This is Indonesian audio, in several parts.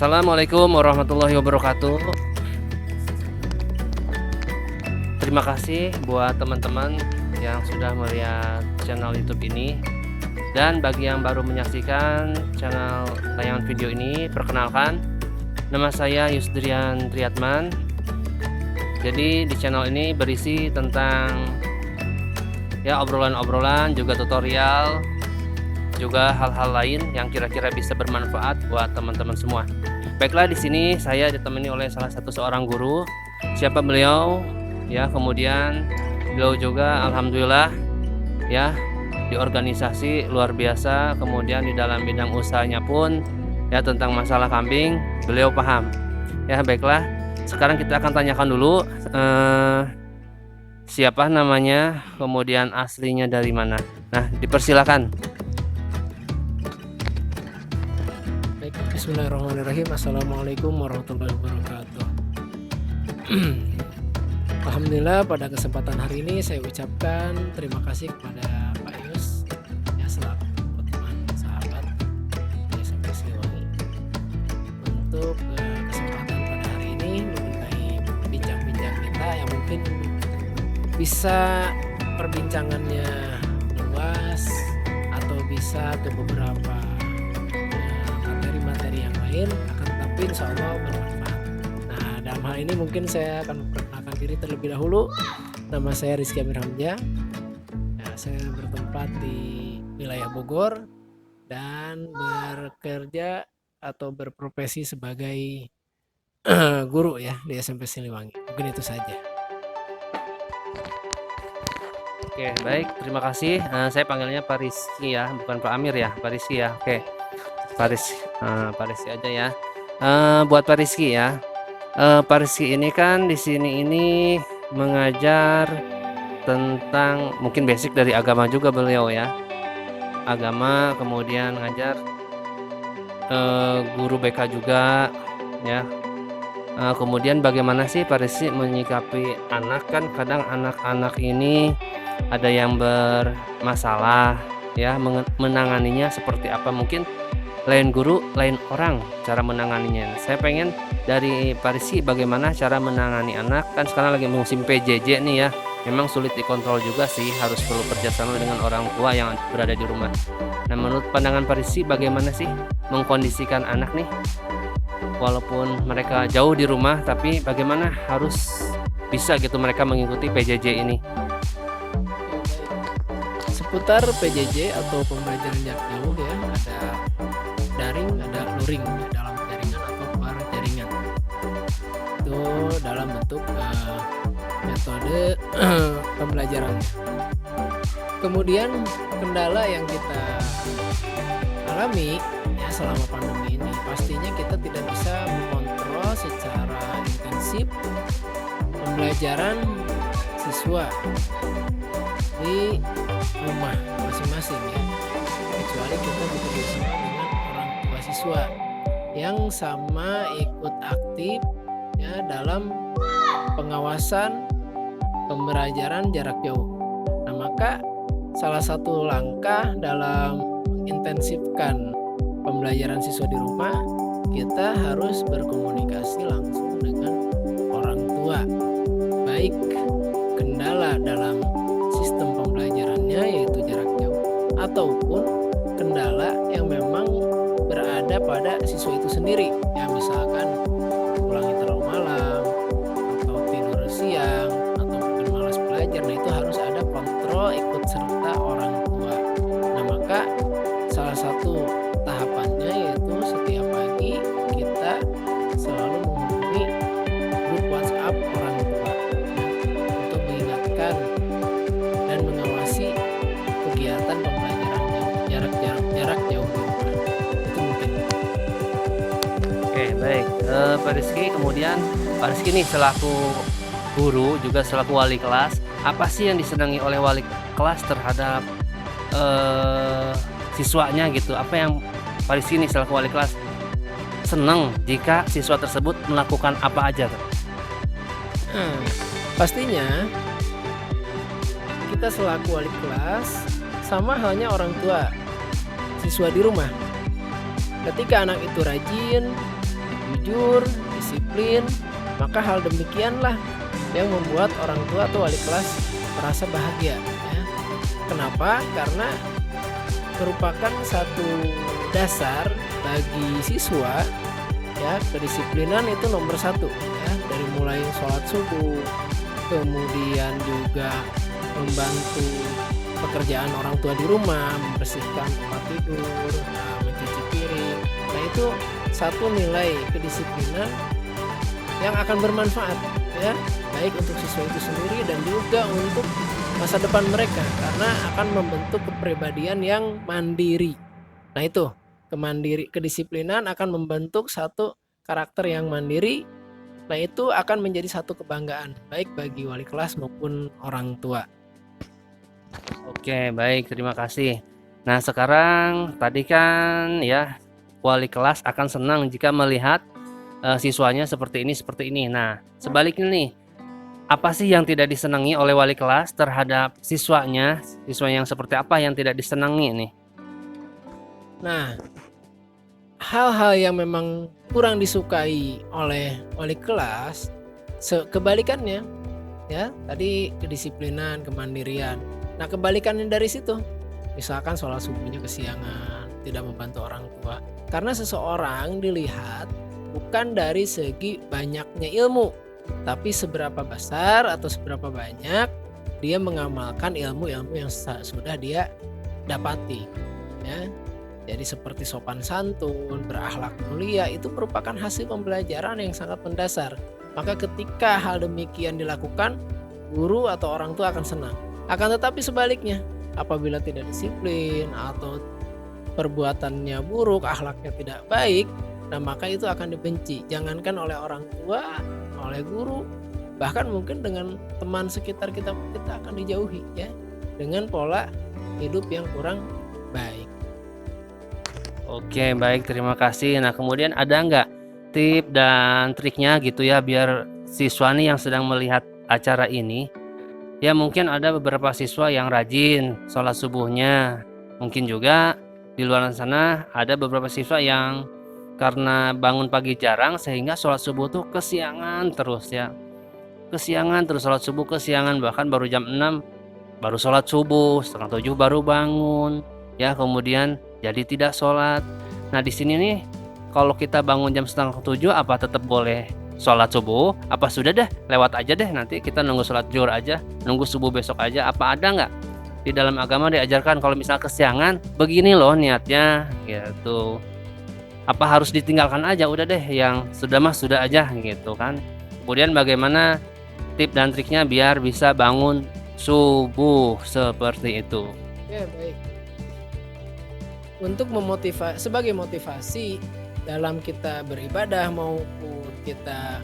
Assalamualaikum warahmatullahi wabarakatuh. Terima kasih buat teman-teman yang sudah melihat channel YouTube ini. Dan bagi yang baru menyaksikan channel tayangan video ini, perkenalkan, nama saya Yusdrian Triatman. Jadi di channel ini berisi tentang ya obrolan-obrolan, juga tutorial, juga hal-hal lain yang kira-kira bisa bermanfaat buat teman-teman semua. Baiklah, di sini saya ditemani oleh salah satu seorang guru. Siapa beliau? Ya, kemudian beliau juga alhamdulillah ya di organisasi luar biasa, kemudian di dalam bidang usahanya pun ya tentang masalah kambing beliau paham. Ya, baiklah. Sekarang kita akan tanyakan dulu siapa namanya, kemudian aslinya dari mana. Nah, dipersilakan. Baik, bismillahirrahmanirrahim. Assalamualaikum warahmatullahi wabarakatuh. Alhamdulillah, pada kesempatan hari ini saya ucapkan terima kasih kepada Pak Yus ya selaku teman sahabat SMP Siliwangi untuk kesempatan pada hari ini mengenai bincang-bincang kita yang mungkin bisa perbincangannya luas atau bisa ke beberapa materi-materi yang lain, akan tetapi insya Allah bermanfaat. Nah, dalam hal ini mungkin saya akan memperkenalkan diri terlebih dahulu. Nama saya Rizky Amir Hamzah. Ya, saya bertempat di wilayah Bogor dan bekerja atau berprofesi sebagai guru ya di SMP Siliwangi. Mungkin itu saja. Oke, baik, terima kasih. Saya panggilnya Pak Rizky ya, bukan Pak Amir ya, Pak Rizky ya. Oke, Pak Rizky aja ya. Buat Pak Rizky ya, Pak Rizky ini kan di sini ini mengajar tentang mungkin basic dari agama juga beliau ya, agama, kemudian ngajar guru BK juga ya. Kemudian bagaimana sih Pak Rizky menyikapi anak, kan kadang anak-anak ini ada yang bermasalah ya, menanganinya seperti apa, mungkin lain guru lain orang cara menanganinya. Saya pengen dari Pak Rizky bagaimana cara menangani anak, kan sekarang lagi musim PJJ nih ya, memang sulit dikontrol juga sih, harus perlu kerjasama dengan orang tua yang berada di rumah. Nah, menurut pandangan Pak Rizky bagaimana sih mengkondisikan anak nih walaupun mereka jauh di rumah, tapi bagaimana harus bisa gitu mereka mengikuti PJJ ini? Seputar PJJ atau pembelajaran jarak jauh ya, ada daring, ada luring ya, dalam jaringan atau luar jaringan. Itu dalam bentuk metode pembelajaran. Kemudian kendala yang kita alami ya selama pandemi ini, pastinya kita tidak bisa mengontrol secara intensif pembelajaran siswa di rumah masing-masing ya, kecuali kita bekerja sama dengan orang tua siswa yang sama ikut aktif ya dalam pengawasan pembelajaran jarak jauh. Nah, maka salah satu langkah dalam intensifkan pembelajaran siswa di rumah, kita harus berkomunikasi langsung dengan orang tua, baik kendala dalam sistem pembelajarannya yaitu jarak jauh ataupun kendala yang memang berada pada siswa itu sendiri ya, misalkan pulangnya terlalu malam atau tidur siang atau mungkin malas belajar. Nah, itu harus ada kontrol ikut serta orang tua. Nah, maka salah satu tahapannya yaitu setiap pagi kita selalu menghubungi grup WhatsApp orang tua untuk mengingatkan dan mengawasi kegiatan pembelajaran jarak jauh di rumah. Itu mungkin. Oke, baik, Pak Rizky. Kemudian Pak Rizky nih selaku guru juga selaku wali kelas, apa sih yang disenangi oleh wali kelas terhadap siswanya gitu? Apa yang Pak Rizky nih selaku wali kelas senang jika siswa tersebut melakukan apa aja? Pastinya kita selaku wali kelas sama halnya orang tua siswa di rumah. Ketika anak itu rajin, jujur, disiplin, maka hal demikianlah yang membuat orang tua atau wali kelas merasa bahagia ya. Kenapa? Karena merupakan satu dasar bagi siswa ya, kedisiplinan itu nomor satu ya, dari mulai sholat subuh, kemudian juga membantu pekerjaan orang tua di rumah, membersihkan tempat tidur, mencuci piring. Nah itu satu nilai kedisiplinan yang akan bermanfaat ya, baik untuk siswa itu sendiri dan juga untuk masa depan mereka, karena akan membentuk kepribadian yang mandiri. Nah itu kedisiplinan akan membentuk satu karakter yang mandiri. Nah itu akan menjadi satu kebanggaan baik bagi wali kelas maupun orang tua. Oke, baik, terima kasih. Nah, sekarang tadi kan ya wali kelas akan senang jika melihat siswanya seperti ini. Nah, sebaliknya nih, apa sih yang tidak disenangi oleh wali kelas terhadap siswanya? Siswa yang seperti apa yang tidak disenangi nih? Nah, hal-hal yang memang kurang disukai oleh wali kelas, kebalikannya ya, tadi kedisiplinan, kemandirian. Nah, kebalikannya dari situ, misalkan sholat subuhnya kesiangan, tidak membantu orang tua. Karena seseorang dilihat bukan dari segi banyaknya ilmu, tapi seberapa besar atau seberapa banyak dia mengamalkan ilmu-ilmu yang sudah dia dapati ya. Jadi seperti sopan santun, berakhlak mulia, itu merupakan hasil pembelajaran yang sangat mendasar. Maka ketika hal demikian dilakukan, guru atau orang tua akan senang. Akan tetapi sebaliknya, apabila tidak disiplin atau perbuatannya buruk, akhlaknya tidak baik, nah maka itu akan dibenci. Jangankan oleh orang tua, oleh guru, bahkan mungkin dengan teman sekitar kita akan dijauhi ya, dengan pola hidup yang kurang baik. Oke, baik, terima kasih. Nah, kemudian ada nggak tip dan triknya gitu ya biar siswa nih yang sedang melihat acara ini, ya mungkin ada beberapa siswa yang rajin sholat subuhnya, mungkin juga di luar sana ada beberapa siswa yang karena bangun pagi jarang sehingga sholat subuh tuh kesiangan terus ya, kesiangan terus sholat subuh, kesiangan, bahkan baru jam 6 baru sholat subuh, setengah 7 baru bangun ya, kemudian jadi tidak sholat. Nah, di sini nih kalau kita bangun jam setengah 7 apa tetap boleh sholat subuh? Apa sudah deh lewat aja deh, nanti kita nunggu sholat zuhur aja, nunggu subuh besok aja? Apa ada nggak di dalam agama diajarkan kalau misalnya kesiangan begini loh niatnya gitu? Apa harus ditinggalkan aja, udah deh yang sudah mah sudah aja gitu kan? Kemudian bagaimana tip dan triknya biar bisa bangun subuh seperti itu? Ya baik. Untuk sebagai motivasi dalam kita beribadah maupun kita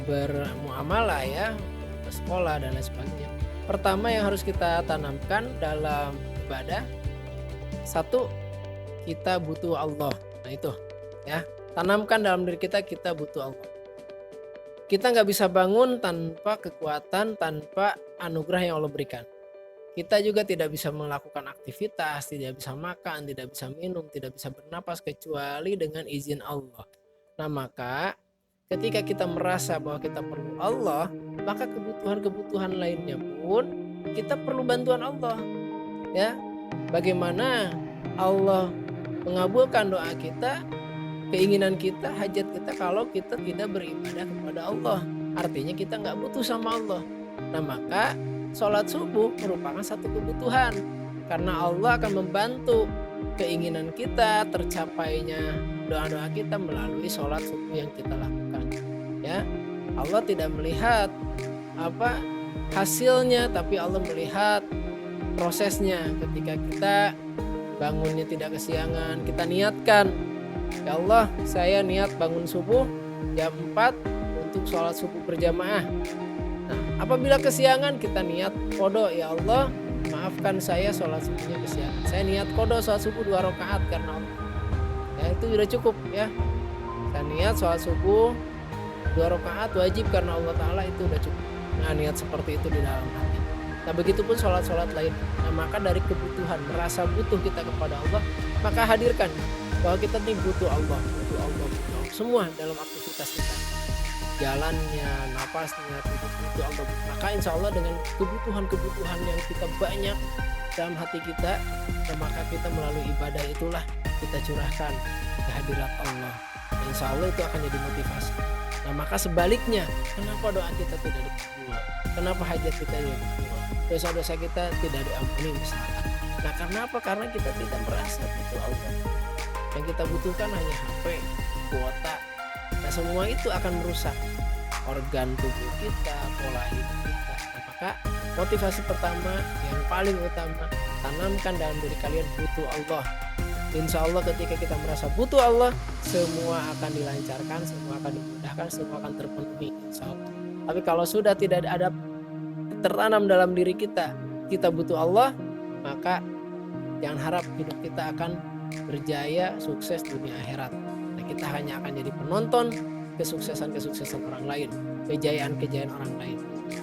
bermuamalah ya, ke sekolah dan lain sebagainya. Pertama yang harus kita tanamkan dalam ibadah, satu, kita butuh Allah. Nah itu ya, tanamkan dalam diri kita butuh Allah. Kita nggak bisa bangun tanpa kekuatan, tanpa anugerah yang Allah berikan. Kita juga tidak bisa melakukan aktivitas, tidak bisa makan, tidak bisa minum, tidak bisa bernapas kecuali dengan izin Allah. Nah maka ketika kita merasa bahwa kita perlu Allah, maka kebutuhan-kebutuhan lainnya pun kita perlu bantuan Allah. Ya, bagaimana Allah mengabulkan doa kita, keinginan kita, hajat kita kalau kita tidak beribadah kepada Allah? Artinya kita nggak butuh sama Allah. Nah maka sholat subuh merupakan satu kebutuhan, karena Allah akan membantu keinginan kita, tercapainya doa-doa kita melalui sholat subuh yang kita lakukan. Ya, Allah tidak melihat hasilnya, tapi Allah melihat prosesnya. Ketika kita bangunnya tidak kesiangan, kita niatkan, ya Allah, saya niat bangun subuh jam 4 untuk sholat subuh berjamaah. Nah, apabila kesiangan kita niat qodho, ya Allah maafkan saya sholat subuhnya kesiangan. Saya niat qodho sholat subuh 2 rakaat karena Allah. Ya itu sudah cukup ya. Saya niat sholat subuh 2 rakaat wajib karena Allah Ta'ala, itu sudah cukup. Nah niat seperti itu di dalam hati. Nah begitupun sholat-sholat lain. Nah maka dari kebutuhan, merasa butuh kita kepada Allah, maka hadirkan bahwa kita ini butuh Allah, butuh Allah, butuh Allah. semua dalam aktivitas kita, jalannya, napasnya, itu Allah. Maka insya Allah dengan kebutuhan yang kita banyak dalam hati kita, maka kita melalui ibadah itulah kita curahkan ke hadirat Allah. Dan insya Allah itu akan jadi motivasi. Nah maka sebaliknya, kenapa doa kita tidak dikabul? Kenapa hajat kita tidak dikabul? Dosa-dosa kita tidak diampuni misalkan. Nah karena apa? Karena kita tidak merasa butuh Allah. Yang kita butuhkan hanya HP, kuota. Nah semua itu akan merusak organ tubuh kita, pola hidup kita. Nah, maka motivasi pertama yang paling utama, tanamkan dalam diri kalian butuh Allah. Insya Allah ketika kita merasa butuh Allah, semua akan dilancarkan, semua akan dimudahkan, semua akan terpenuhi insya Allah. Tapi kalau sudah tidak ada tertanam dalam diri kita butuh Allah, maka jangan harap hidup kita akan berjaya, sukses dunia akhirat. Nah, kita hanya akan jadi penonton kesuksesan orang lain, kejayaan orang lain.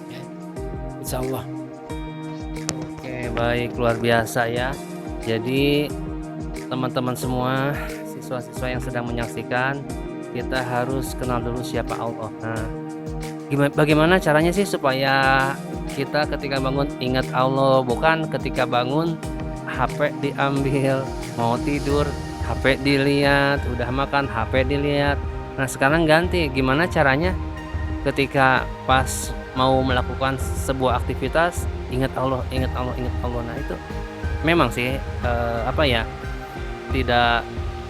Ya, insya Allah. Oke, baik, luar biasa ya. Jadi teman-teman semua, siswa-siswa yang sedang menyaksikan, kita harus kenal dulu siapa Allah. Nah, bagaimana caranya sih supaya kita ketika bangun ingat Allah, bukan ketika bangun HP diambil, mau tidur HP dilihat, udah makan HP dilihat. Nah sekarang ganti, gimana caranya ketika pas mau melakukan sebuah aktivitas ingat Allah. Nah itu memang sih tidak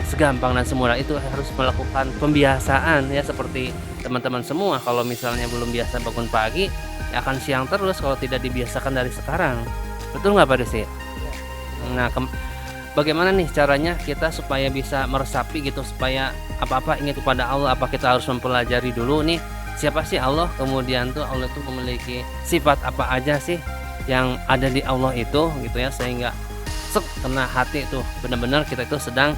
segampang dan semudah itu, harus melakukan pembiasaan ya, seperti teman-teman semua. Kalau misalnya belum biasa bangun pagi ya akan siang terus kalau tidak dibiasakan dari sekarang. Betul nggak Pak Desi? Nah bagaimana nih caranya kita supaya bisa meresapi gitu, supaya apa-apa ingat kepada Allah? Apa kita harus mempelajari dulu nih siapa sih Allah, kemudian tuh Allah tuh memiliki sifat apa aja sih yang ada di Allah itu gitu ya, sehingga kena hati tuh benar-benar kita itu sedang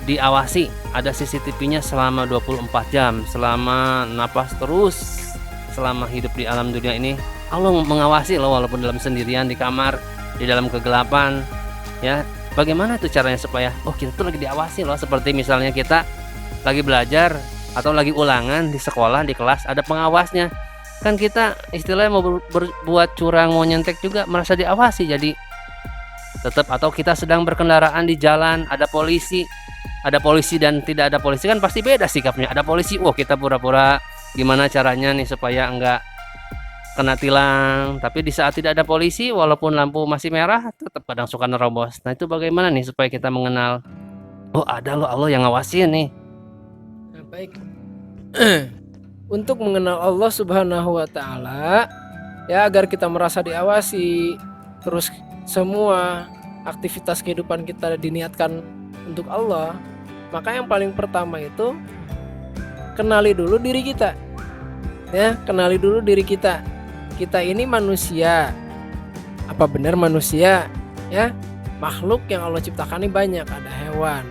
diawasi, ada CCTV-nya selama 24 jam, selama napas terus, selama hidup di alam dunia ini Allah mengawasi loh, walaupun dalam sendirian di kamar, di dalam kegelapan ya. Bagaimana tuh caranya supaya kita tuh lagi diawasi loh, seperti misalnya kita lagi belajar atau lagi ulangan di sekolah, di kelas ada pengawasnya kan, kita istilahnya mau berbuat curang, mau nyentek juga merasa diawasi jadi tetap. Atau kita sedang berkendaraan di jalan, ada polisi dan tidak ada polisi kan pasti beda sikapnya. Ada polisi, kita pura-pura gimana caranya nih supaya enggak kena tilang, tapi di saat tidak ada polisi walaupun lampu masih merah tetap kadang suka nerobos. Nah itu bagaimana nih supaya kita mengenal ada loh Allah yang ngawasin nih. Nah, baik. Untuk mengenal Allah Subhanahu wa taala ya, agar kita merasa diawasi, terus semua aktivitas kehidupan kita diniatkan untuk Allah, maka yang paling pertama itu kenali dulu diri kita. Ya, kenali dulu diri kita. Kita ini manusia. Apa benar manusia? Ya, makhluk yang Allah ciptakan ini banyak, ada hewan,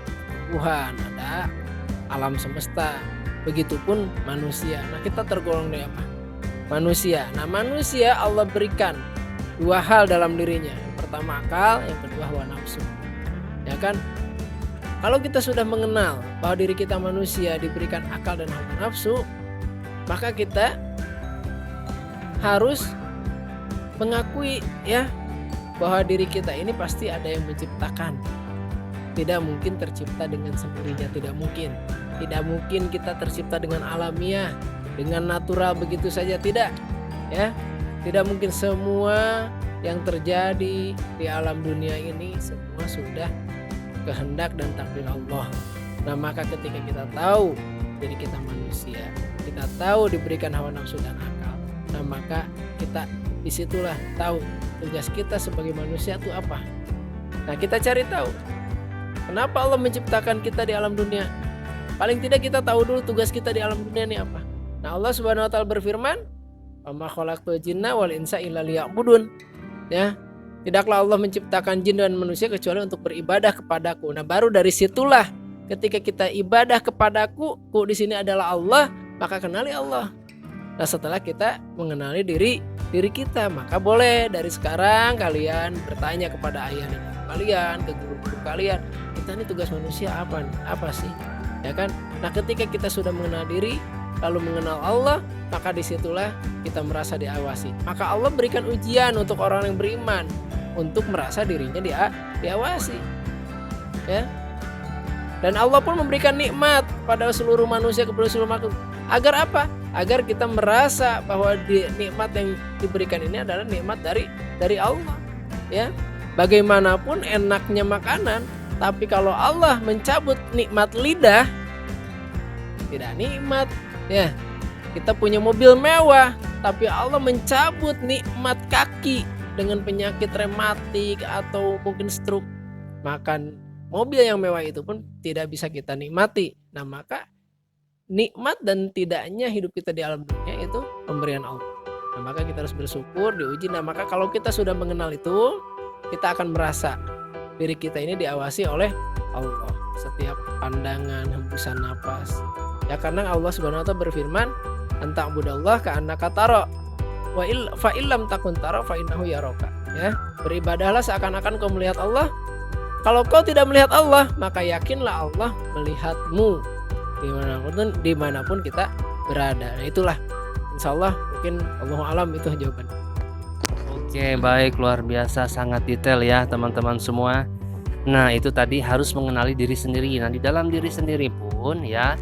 Tuhan, ada alam semesta. Begitupun manusia. Nah, kita tergolong dari apa? Manusia. Nah, manusia Allah berikan dua hal dalam dirinya. Yang pertama akal, yang kedua hawa nafsu. Ya kan? Kalau kita sudah mengenal bahwa diri kita manusia diberikan akal dan hawa nafsu, maka kita harus mengakui ya bahwa diri kita ini pasti ada yang menciptakan. Tidak mungkin tercipta dengan sendirinya, tidak mungkin. Tidak mungkin kita tercipta dengan alamiah, dengan natural begitu saja, tidak. Ya, tidak mungkin. Semua yang terjadi di alam dunia ini semua sudah kehendak dan takdir Allah. Nah, maka ketika kita tahu diri kita manusia, kita tahu diberikan hawa nafsu dan akal, nah maka kita disitulah tahu tugas kita sebagai manusia itu apa. Nah, kita cari tahu kenapa Allah menciptakan kita di alam dunia. Paling tidak kita tahu dulu tugas kita di alam dunia ini apa. Nah, Allah Subhanahu wa taala berfirman, "Wa ma khalaqtul jinna wal insa illa liya'budun." Ya, tidaklah Allah menciptakan jin dan manusia kecuali untuk beribadah kepadaku. Nah, baru dari situlah ketika kita ibadah kepadaku, di sini adalah Allah, maka kenali Allah. Nah, setelah kita mengenali diri kita, maka boleh dari sekarang kalian bertanya kepada ayah dan ibu kalian, ke guru-guru kalian, kita ini tugas manusia apa nih? Apa sih? ya kan? Nah, ketika kita sudah mengenal diri lalu mengenal Allah, maka disitulah kita merasa diawasi. Maka Allah berikan ujian untuk orang yang beriman untuk merasa dirinya diawasi, ya. Dan Allah pun memberikan nikmat pada seluruh manusia, kepada seluruh makhluk. Agar apa? Agar kita merasa bahwa nikmat yang diberikan ini adalah nikmat dari Allah, ya. Bagaimanapun enaknya makanan, tapi kalau Allah mencabut nikmat lidah, tidak nikmat, ya. Kita punya mobil mewah, tapi Allah mencabut nikmat kaki dengan penyakit rematik atau mungkin stroke. Makan mobil yang mewah itu pun tidak bisa kita nikmati. Nah, maka nikmat dan tidaknya hidup kita di alam dunia itu pemberian Allah. Nah, maka kita harus bersyukur, diuji. Nah, maka kalau kita sudah mengenal itu, kita akan merasa diri kita ini diawasi oleh Allah. Setiap pandangan, hembusan napas. Ya, karena Allah Subhanahu wa taala berfirman, "Anta'budallah ka'annaka tara, fa illam takun tara fa innahu yaraka." Ya, beribadahlah seakan-akan kau melihat Allah. Kalau kau tidak melihat Allah, maka yakinlah Allah melihatmu dimanapun kita berada. Nah, itulah insyaallah mungkin Allahu alam itu jawabannya. Oke, baik, luar biasa, sangat detail ya teman-teman semua. Nah, itu tadi harus mengenali diri sendiri. Nah, di dalam diri sendiri pun ya,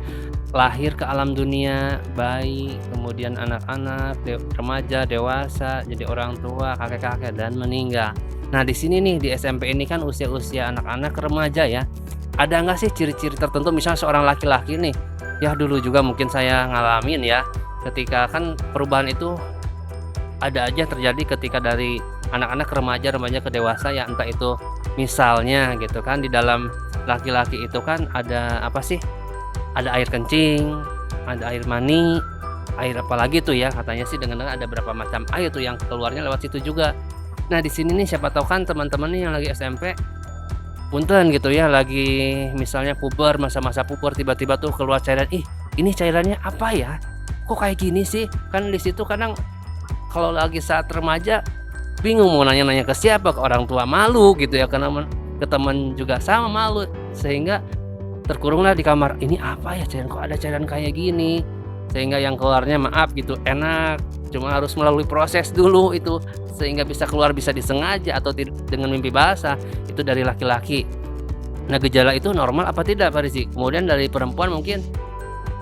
lahir ke alam dunia, bayi, kemudian anak-anak, remaja, dewasa, jadi orang tua, kakek-kakek, dan meninggal. Nah, di sini nih di SMP ini kan usia-usia anak-anak remaja ya. Ada nggak sih ciri-ciri tertentu, misalnya seorang laki-laki nih, ya dulu juga mungkin saya ngalamin ya, ketika kan perubahan itu ada aja terjadi ketika dari anak-anak ke remaja ke dewasa ya, entah itu misalnya gitu kan, di dalam laki-laki itu kan ada apa sih? Ada air kencing, ada air mani, air apa lagi tuh ya, katanya sih dengar-dengar ada berapa macam air tuh yang keluarnya lewat situ juga. Nah, di sini nih siapa tahu kan teman-teman nih yang lagi SMP, punten gitu ya, lagi misalnya puber, masa-masa puber, tiba-tiba tuh keluar cairan, ih ini cairannya apa ya? Kok kayak gini sih? Kan di situ kadang kalau lagi saat remaja bingung mau nanya-nanya ke siapa, ke orang tua malu gitu ya, karena ke teman juga sama malu, sehingga terkurunglah di kamar. Ini apa ya cairan, kok ada cairan kayak gini, sehingga yang keluarnya maaf gitu enak, cuma harus melalui proses dulu itu sehingga bisa keluar, bisa disengaja atau dengan mimpi basah, itu dari laki-laki. Nah, gejala itu normal apa tidak Pak Rizky? Kemudian dari perempuan mungkin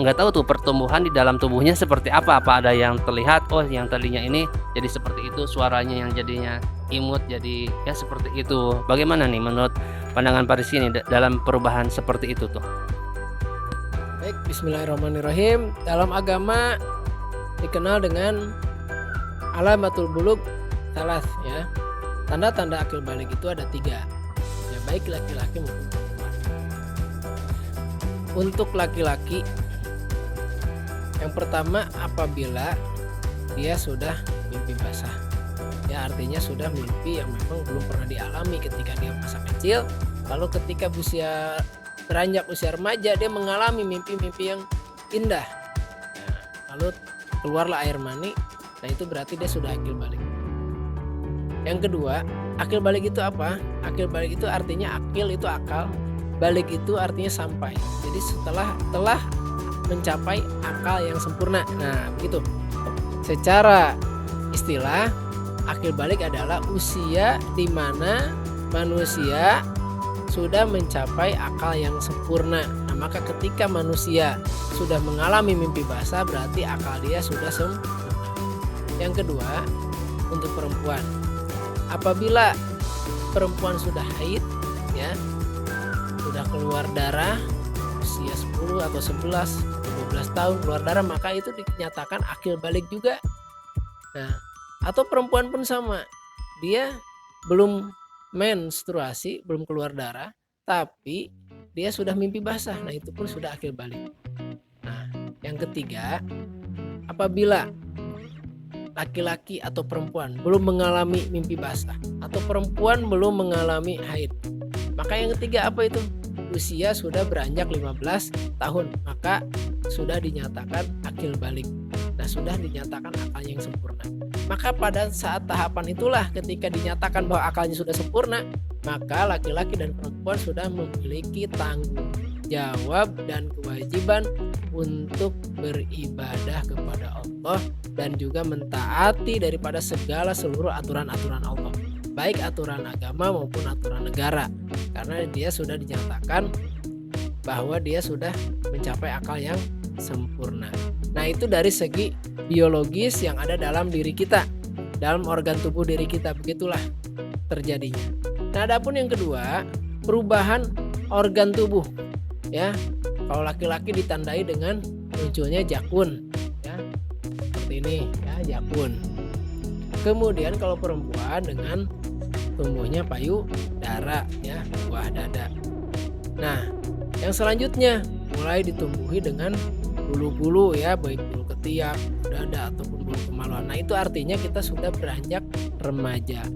nggak tahu tuh pertumbuhan di dalam tubuhnya seperti apa ada yang terlihat, oh yang tadinya ini jadi seperti itu, suaranya yang jadinya imut jadi ya seperti itu. Bagaimana nih menurut pandangan Pak Rizky ini dalam perubahan seperti itu tuh? Baik, bismillahirrahmanirrahim. Dalam agama dikenal dengan alamatul bulug salas ya. Tanda-tanda akil balik itu ada 3. Ya, baik laki-laki maupun perempuan. Untuk laki-laki, yang pertama apabila dia sudah mimpi basah. Ya, artinya sudah mimpi yang memang belum pernah dialami ketika dia masa kecil, lalu ketika usia beranjak usia remaja dia mengalami mimpi-mimpi yang indah. Nah, lalu keluarlah air mani, nah itu berarti dia sudah akil balik. Yang kedua, akil balik itu apa? Akil balik itu artinya akil itu akal, balik itu artinya sampai. Jadi telah mencapai akal yang sempurna. Nah, begitu. Secara istilah, akil balik adalah usia di mana manusia sudah mencapai akal yang sempurna. Nah, maka ketika manusia sudah mengalami mimpi basah, berarti akal dia sudah sempurna. Yang kedua, untuk perempuan, apabila perempuan sudah haid ya, sudah keluar darah usia 10 atau 11 atau 12 tahun keluar darah, maka itu dinyatakan akil balik juga. Nah, atau perempuan pun sama, dia belum menstruasi, belum keluar darah, tapi dia sudah mimpi basah, nah itu pun sudah akil balik. Nah, yang ketiga, apabila laki-laki atau perempuan belum mengalami mimpi basah atau perempuan belum mengalami haid, maka yang ketiga apa itu? Usia sudah beranjak 15 tahun, maka sudah dinyatakan akil balik. Nah, sudah dinyatakan akalnya yang sempurna. Maka pada saat tahapan itulah ketika dinyatakan bahwa akalnya sudah sempurna, maka laki-laki dan perempuan sudah memiliki tanggung jawab dan kewajiban untuk beribadah kepada Allah dan juga mentaati daripada segala seluruh aturan-aturan Allah, baik aturan agama maupun aturan negara, karena dia sudah dinyatakan bahwa dia sudah mencapai akal yang sempurna. Nah, itu dari segi biologis yang ada dalam diri kita, dalam organ tubuh diri kita, begitulah terjadinya. Nah, adapun yang kedua, perubahan organ tubuh, ya. Kalau laki-laki ditandai dengan munculnya jakun, ya, seperti ini, ya, jakun. Kemudian kalau perempuan dengan tumbuhnya payudara, ya, buah dada. Nah, yang selanjutnya mulai ditumbuhi dengan bulu-bulu, ya, baik bulu ketiak, dada ataupun bulu kemaluan. Nah, itu artinya kita sudah beranjak remaja,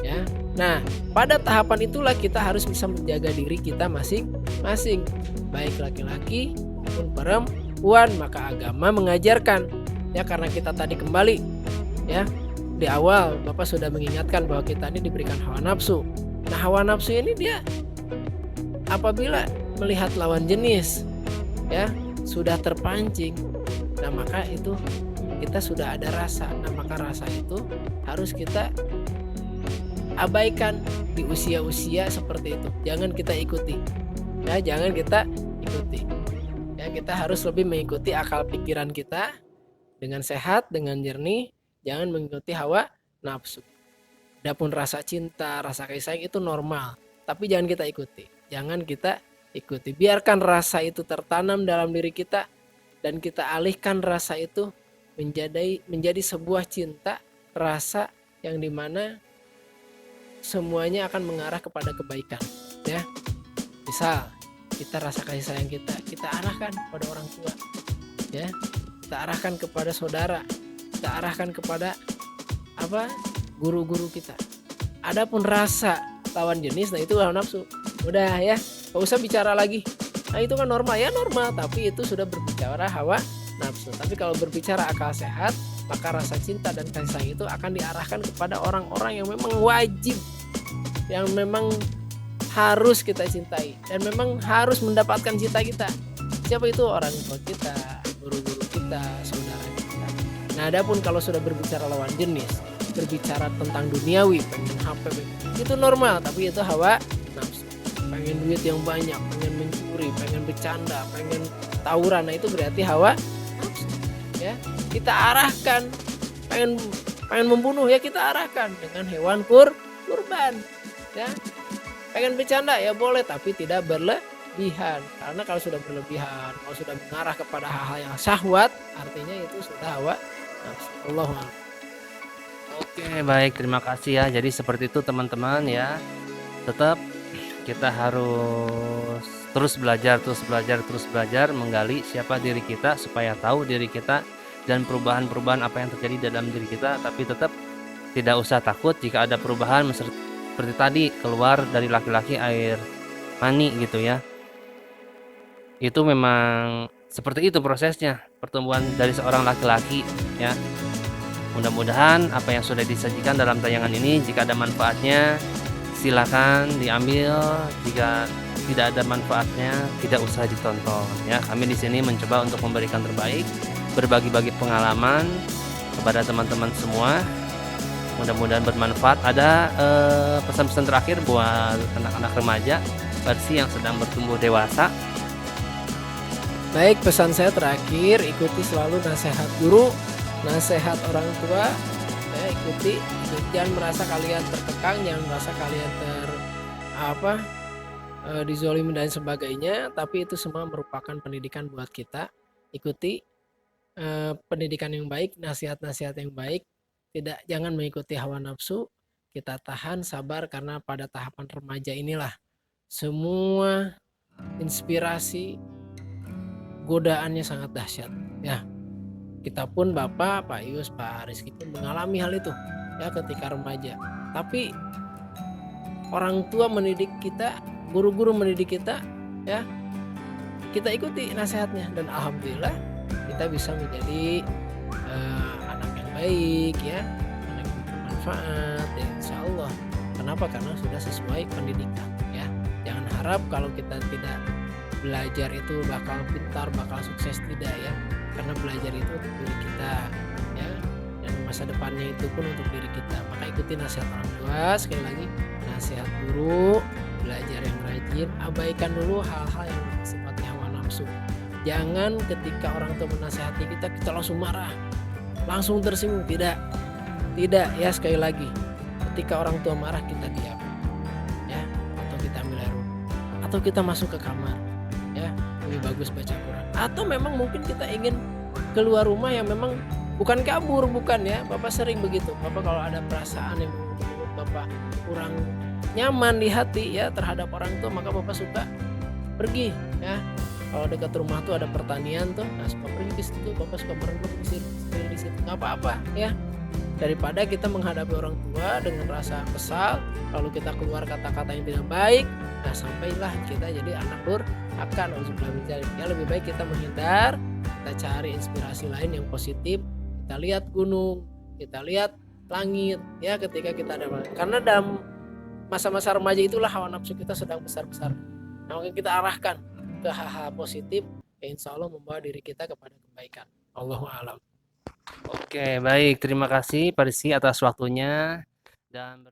ya. Nah, pada tahapan itulah kita harus bisa menjaga diri kita masing-masing, baik laki-laki maupun perempuan. Maka agama mengajarkan, ya, karena kita tadi kembali, ya, di awal Bapak sudah mengingatkan bahwa kita ini diberikan hawa nafsu. Nah, hawa nafsu ini dia apabila melihat lawan jenis, ya, sudah terpancing, nah maka itu kita sudah ada rasa. Nah, maka rasa itu harus kita abaikan di usia-usia seperti itu. Jangan kita ikuti, ya, jangan kita ikuti, ya. Kita harus lebih mengikuti akal pikiran kita dengan sehat, dengan jernih. Jangan mengikuti hawa nafsu. Adapun rasa cinta, rasa kasih sayang itu normal, tapi jangan kita ikuti. Jangan kita ikuti. Biarkan rasa itu tertanam dalam diri kita dan kita alihkan rasa itu menjadi sebuah cinta, rasa yang dimana semuanya akan mengarah kepada kebaikan, ya. Misal kita rasa kasih sayang kita arahkan kepada orang tua, ya. Kita arahkan kepada saudara, kita arahkan kepada guru-guru kita. Adapun rasa lawan jenis, nah itu hawa nafsu. Udah, ya, gak usah bicara lagi. Nah, itu kan normal, ya, normal, tapi itu sudah berbicara hawa nafsu. Tapi kalau berbicara akal sehat, maka rasa cinta dan kasih sayang itu akan diarahkan kepada orang-orang yang memang wajib, yang memang harus kita cintai dan memang harus mendapatkan cinta kita. Siapa itu? Orang tua kita, guru-guru kita, saudara kita. Nah, adapun kalau sudah berbicara lawan jenis, berbicara tentang duniawi, pengen HP, itu normal, tapi itu hawa nafsu. Pengen duit yang banyak, pengen mencuri, pengen bercanda, pengen tawuran, nah itu berarti hawa nafsu, ya. Kita arahkan, pengen membunuh, ya, kita arahkan dengan hewan kurban, ya. Pengen bercanda, ya boleh, tapi tidak berlebihan. Karena kalau sudah berlebihan, kalau sudah mengarah kepada hal-hal yang syahwat, artinya itu sudah hawa nafsu. Allahu a'lam. Oke, baik, terima kasih, ya. Jadi seperti itu teman-teman, ya. Tetap kita harus terus belajar menggali siapa diri kita supaya tahu diri kita dan perubahan-perubahan apa yang terjadi dalam diri kita. Tapi tetap tidak usah takut jika ada perubahan seperti tadi keluar dari laki-laki air mani gitu, ya. Itu memang seperti itu prosesnya pertumbuhan dari seorang laki-laki, ya. Mudah-mudahan apa yang sudah disajikan dalam tayangan ini, jika ada manfaatnya silakan diambil, jika tidak ada manfaatnya tidak usah ditonton, ya. Kami di sini mencoba untuk memberikan terbaik, berbagi-bagi pengalaman kepada teman-teman semua. Mudah-mudahan bermanfaat. Ada pesan-pesan terakhir buat anak-anak remaja versi yang sedang bertumbuh dewasa? Baik, pesan saya terakhir, ikuti selalu nasihat guru, nasihat orang tua, ya, ikuti. Jangan merasa kalian terkekang, jangan merasa kalian dizolimi dan sebagainya, tapi itu semua merupakan pendidikan buat kita. Ikuti pendidikan yang baik, nasihat-nasihat yang baik. Jangan mengikuti hawa nafsu. Kita tahan, sabar, karena pada tahapan remaja inilah semua inspirasi godaannya sangat dahsyat, ya. Kita pun Bapak, Pak Yus, Pak Rizky pun mengalami hal itu, ya, ketika remaja. Tapi orang tua mendidik kita, guru-guru mendidik kita, ya, kita ikuti nasihatnya dan alhamdulillah kita bisa menjadi anak yang baik, ya, anak yang bermanfaat, ya, insya Allah. Kenapa? Karena sudah sesuai pendidikan, ya. Jangan harap kalau kita tidak belajar itu bakal pintar, bakal sukses, tidak ya. Karena belajar itu untuk diri kita ya, dan masa depannya itu pun untuk diri kita. Maka ikuti nasihat orang tua, sekali lagi nasihat guru, belajar yang rajin, abaikan dulu hal-hal yang sifatnya hawa nafsu. Jangan ketika orang tua menasihati kita langsung marah, langsung tersinggung, tidak ya. Sekali lagi, ketika orang tua marah kita diam ya, atau kita ambil air wudhu, atau kita masuk ke kamar ya, lebih bagus baca Quran. Atau memang mungkin kita ingin keluar rumah yang memang bukan kabur, bukan ya. Bapak sering begitu. Bapak kalau ada perasaan yang membuat Bapak kurang nyaman di hati ya terhadap orang tua, maka Bapak suka pergi ya. Kalau dekat rumah tuh ada pertanian tuh, nah suka pergi di situ, Bapak suka merenung di situ, nggak apa-apa ya. Daripada kita menghadapi orang tua dengan rasa kesal, lalu kita keluar kata-kata yang tidak baik, nah sampailah kita jadi anak durhaka. Ya, lebih baik kita menghindar, kita cari inspirasi lain yang positif. Kita lihat gunung, kita lihat langit ya ketika kita ada, karena dalam masa-masa remaja itulah hawa nafsu kita sedang besar-besar. Nah, mungkin kita arahkan ke hal-hal positif yang insya Allah membawa diri kita kepada kebaikan. Allahu a'lam. Oke, baik. Terima kasih Pak Rizky atas waktunya dan